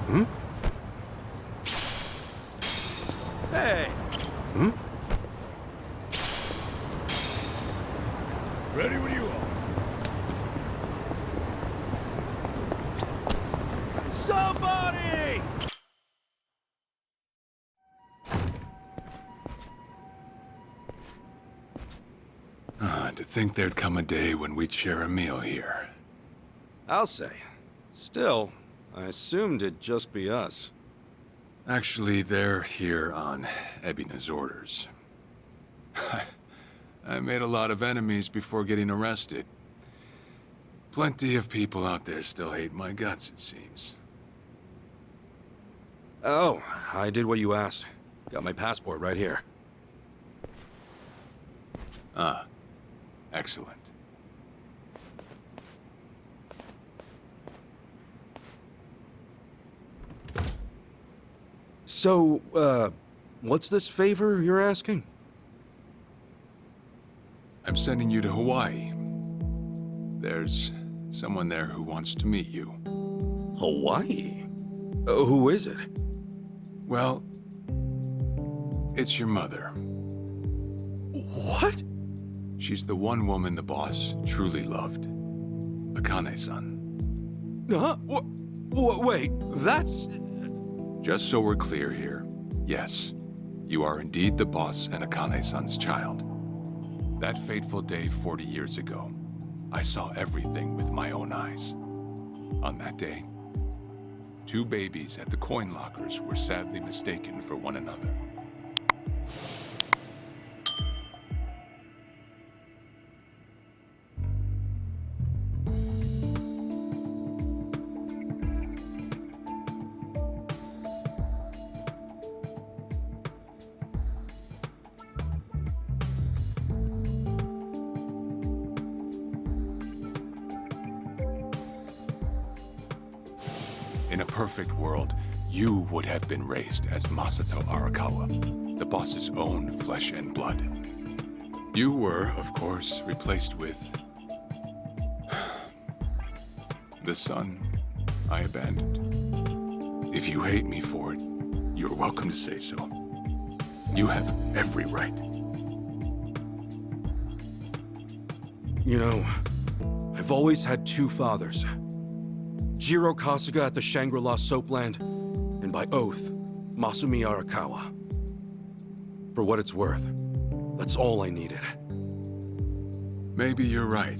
Hmm? Hey! Hmm? Ready when you are. Somebody! To think there'd come a day when we'd share a meal here. I'll say. Still, I assumed it'd just be us. Actually, they're here on Ebina's orders. I made a lot of enemies before getting arrested. Plenty of people out there still hate my guts, it seems. Oh, I did what you asked. Got my passport right here. Ah, excellent. So, what's this favor you're asking? I'm sending you to Hawaii. There's someone there who wants to meet you. Hawaii? Who is it? Well, it's your mother. What? She's the one woman the boss truly loved. Akane-san. Huh? Wait, that's... Just so we're clear here, yes, you are indeed the boss and Akane-san's child. That fateful day 40 years ago, I saw everything with my own eyes. On that day, 2 babies at the coin lockers were sadly mistaken for one another. In a perfect world, you would have been raised as Masato Arakawa, the boss's own flesh and blood. You were, of course, replaced with... the son I abandoned. If you hate me for it, you're welcome to say so. You have every right. You know, I've always had 2 fathers. Jiro Kasuga at the Shangri-La Soapland, and by oath, Masumi Arakawa. For what it's worth, that's all I needed. Maybe you're right.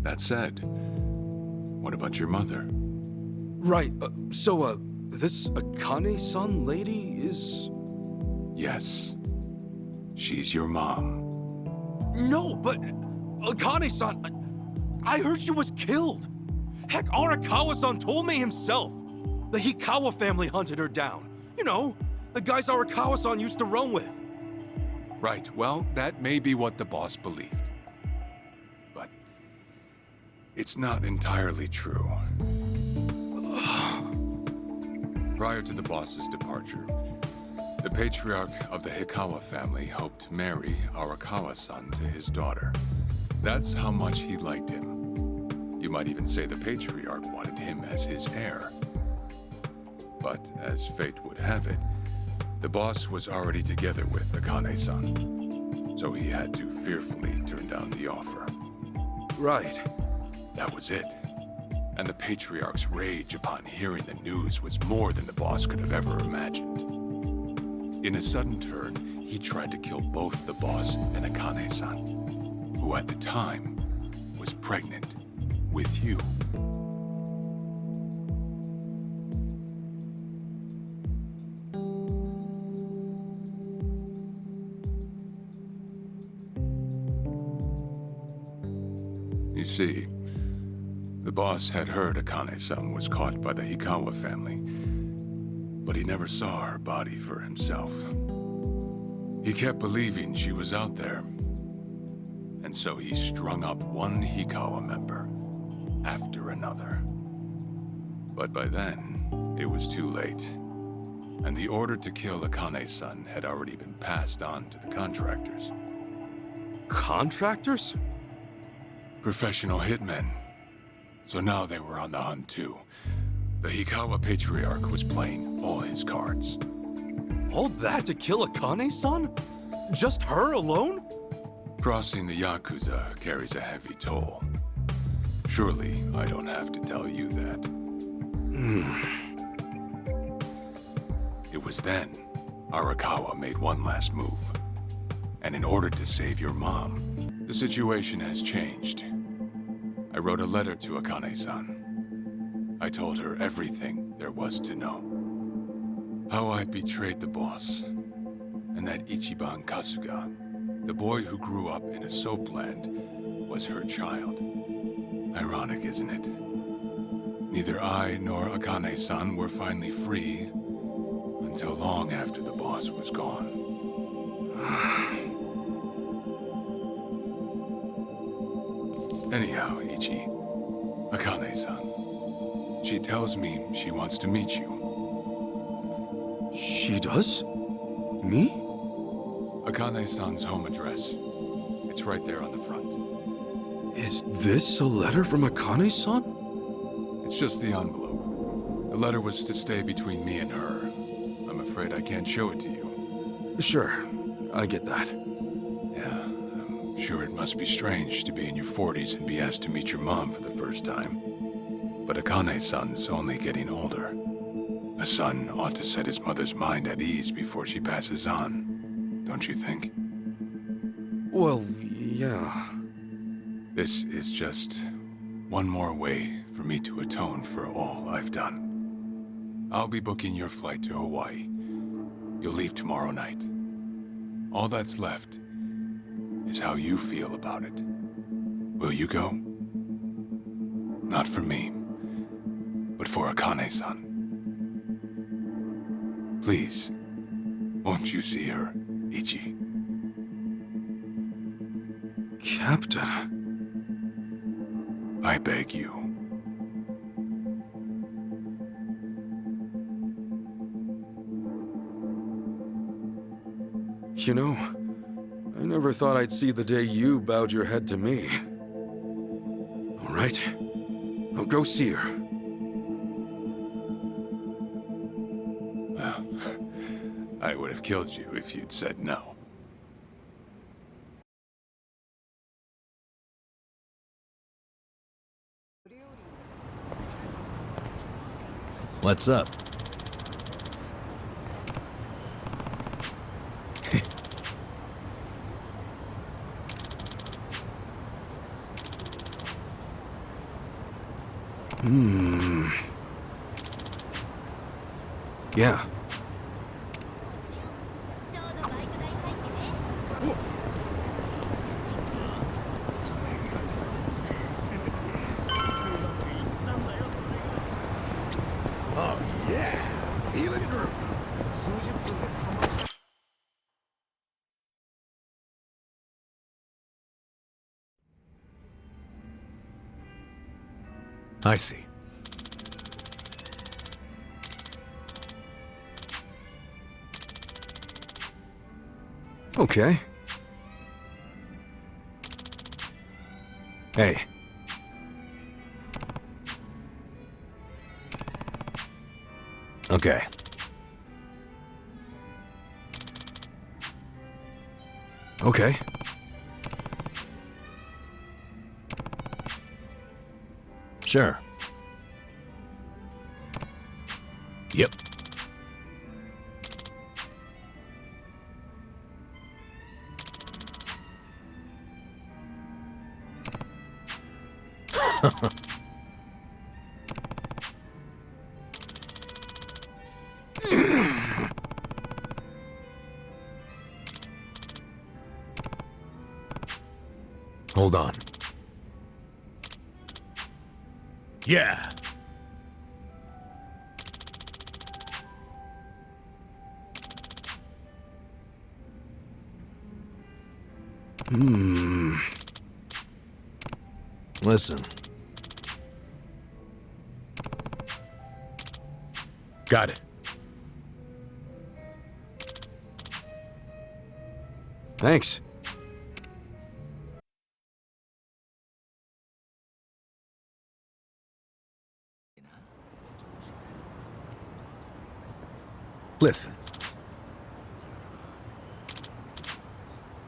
That said, what about your mother? Right, so, this Akane-san lady is... Yes. She's your mom. No, but... Akane-san... I heard she was killed! Heck, Arakawa-san told me himself! The Hikawa family hunted her down. You know, the guys Arakawa-san used to roam with. Right, well, that may be what the boss believed. But... it's not entirely true. Prior to the boss's departure, the patriarch of the Hikawa family hoped to marry Arakawa-san to his daughter. That's how much he liked him. You might even say the patriarch wanted him as his heir. But as fate would have it, the boss was already together with Akane-san, so he had to fearfully turn down the offer. Right. That was it. And the patriarch's rage upon hearing the news was more than the boss could have ever imagined. In a sudden turn, he tried to kill both the boss and Akane-san, who at the time was pregnant with you. You see, the boss had heard Akane-san was caught by the Hikawa family, but he never saw her body for himself. He kept believing she was out there, and so he strung up one Hikawa member after another. But by then, it was too late, and the order to kill Akane-san had already been passed on to the contractors. Contractors? Professional hitmen. So now they were on the hunt too. The Hikawa Patriarch was playing all his cards. All that to kill Akane-san? Just her alone? Crossing the Yakuza carries a heavy toll. Surely I don't have to tell you that. It was then Arakawa made one last move. And in order to save your mom, the situation has changed. I wrote a letter to Akane-san. I told her everything there was to know. How I betrayed the boss, and that Ichiban Kasuga, the boy who grew up in a soapland, was her child. Ironic, isn't it? Neither I nor Akane-san were finally free until long after the boss was gone. Anyhow, Ichi, Akane-san, she tells me she wants to meet you. She does? Me? Akane-san's home address. It's right there on the front. Is this a letter from Akane-san? It's just the envelope. The letter was to stay between me and her. I'm afraid I can't show it to you. Sure, I get that. Yeah, I'm sure it must be strange to be in your 40s and be asked to meet your mom for the first time. But Akane-san's only getting older. A son ought to set his mother's mind at ease before she passes on. Don't you think? Well, yeah. This is just one more way for me to atone for all I've done. I'll be booking your flight to Hawaii. You'll leave tomorrow night. All that's left is how you feel about it. Will you go? Not for me, but for Akane-san. Please, won't you see her, Ichi? Captain. I beg you. You know, I never thought I'd see the day you bowed your head to me. All right, I'll go see her. Well, I would have killed you if you'd said no. What's up? Yeah. I see. Okay. Hey. Okay. Okay. Sure. Yep. Hold on. Yeah. Listen. Got it. Thanks. Listen,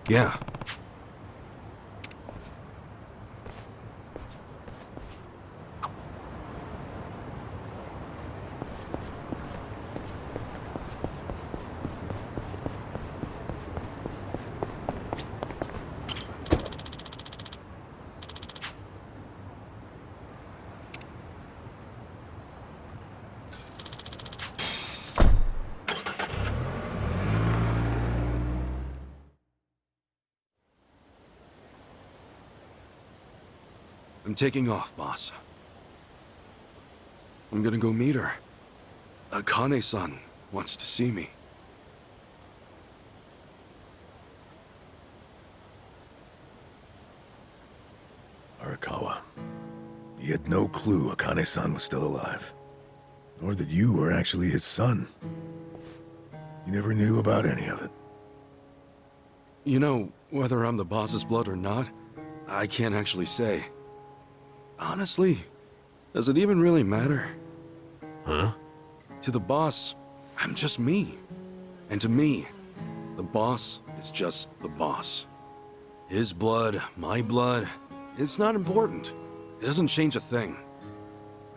Yeah. I'm taking off, boss. I'm gonna go meet her. Akane-san wants to see me. Arakawa, he had no clue Akane-san was still alive. Nor that you were actually his son. He never knew about any of it. You know, whether I'm the boss's blood or not, I can't actually say. Honestly, does it even really matter? huh? To the boss, I'm just me. And to me, the boss is just the boss. His blood, my blood, it's not important. It doesn't change a thing.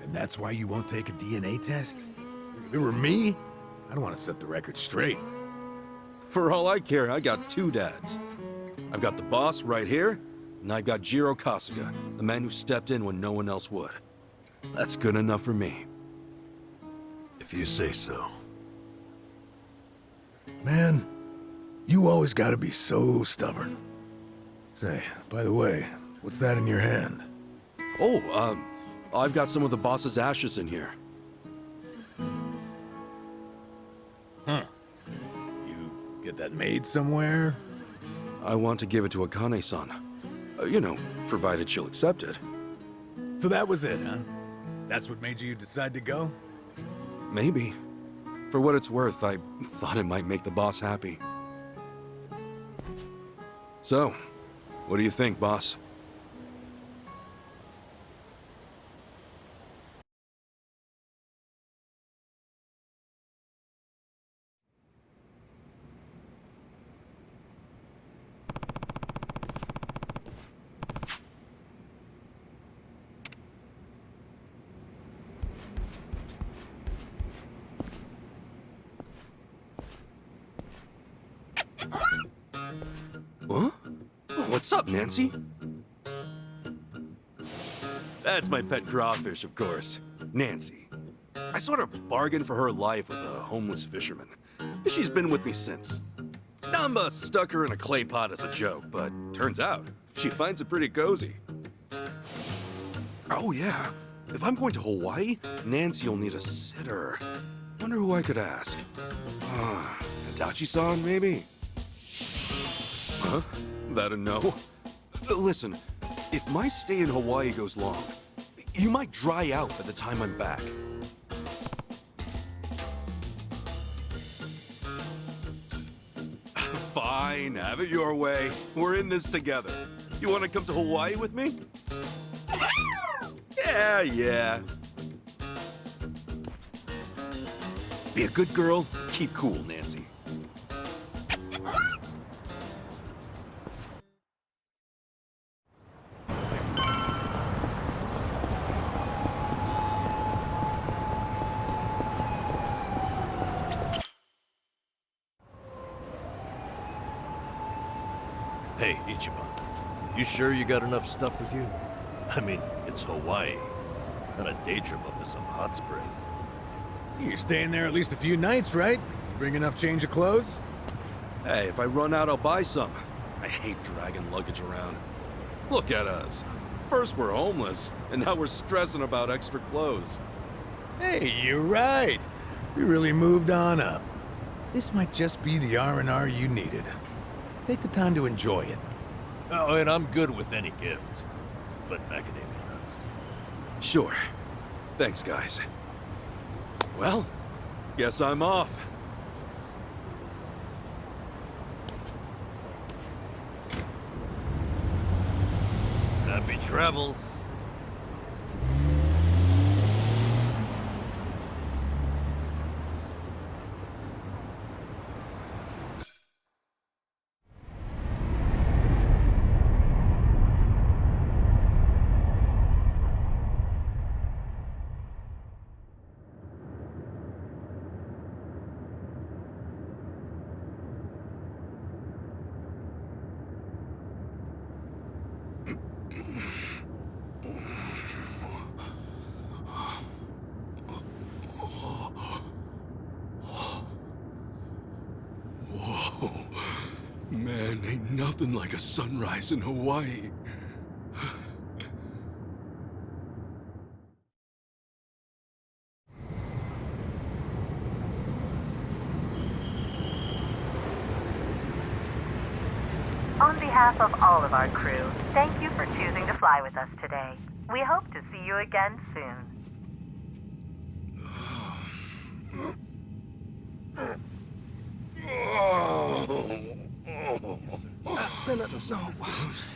And that's why you won't take a DNA test? If it were me, I'd want to set the record straight. For all I care, I got two dads. I've got the boss right here, and I've got Jiro Kasuga, the man who stepped in when no one else would. That's good enough for me. If you say so. Man, you always gotta be so stubborn. Say, by the way, what's that in your hand? Oh, I've got some of the boss's ashes in here. You get that made somewhere? I want to give it to Akane-san. You know, provided she'll accept it. So that was it, huh? That's what made you decide to go? Maybe. For what it's worth, I thought it might make the boss happy. So, what do you think, boss? Huh? Oh, what's up, Nancy? That's my pet crawfish, of course. Nancy. I sort of bargained for her life with a homeless fisherman. She's been with me since. Namba stuck her in a clay pot as a joke, but turns out she finds it pretty cozy. Oh yeah, if I'm going to Hawaii, Nancy'll need a sitter. Wonder who I could ask. Itachi-san, maybe? Huh? That a no? Listen, if my stay in Hawaii goes long, you might dry out by the time I'm back. Fine, have it your way. We're in this together. You want to come to Hawaii with me? Yeah. Be a good girl, keep cool, Nancy. Hey, Ichiban. You sure you got enough stuff with you? I mean, it's Hawaii. Not a day trip up to some hot spring. You're staying there at least a few nights, right? You bring enough change of clothes? Hey, if I run out, I'll buy some. I hate dragging luggage around. Look at us. First we're homeless, and now we're stressing about extra clothes. Hey, you're right. We really moved on up. This might just be the R&R you needed. Take the time to enjoy it. Oh, and I'm good with any gift. But macadamia nuts. Sure. Thanks, guys. Well, guess I'm off. Happy travels. Man, ain't nothing like a sunrise in Hawaii. On behalf of all of our crew, thank you for choosing to fly with us today. We hope to see you again soon. No.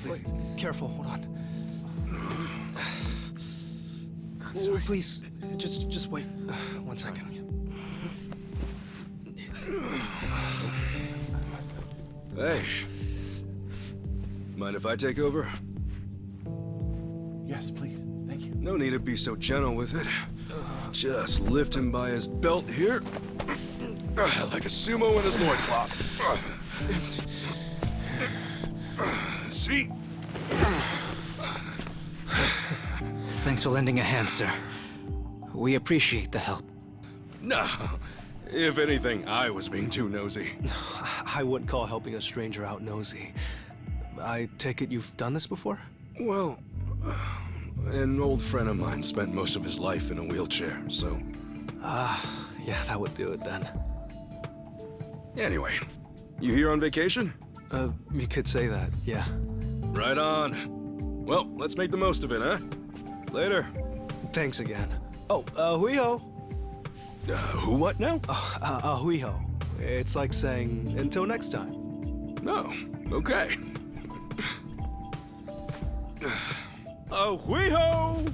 Wait, careful, hold on. Oh, please, just wait 1 second. Hey. Mind if I take over? Yes, please. Thank you. No need to be so gentle with it. Just lift him by his belt here. Like a sumo in his loincloth. See? Thanks for lending a hand, sir. We appreciate the help. No. If anything, I was being too nosy. I wouldn't call helping a stranger out nosy. I take it you've done this before? Well, an old friend of mine spent most of his life in a wheelchair, so... Yeah, that would do it then. Anyway, you here on vacation? You could say that, yeah. Right on. Well, let's make the most of it, huh? Later. Thanks again. Oh, hui-ho. Who what now? Hui-ho. It's like saying, until next time. No. Okay. Hui-ho!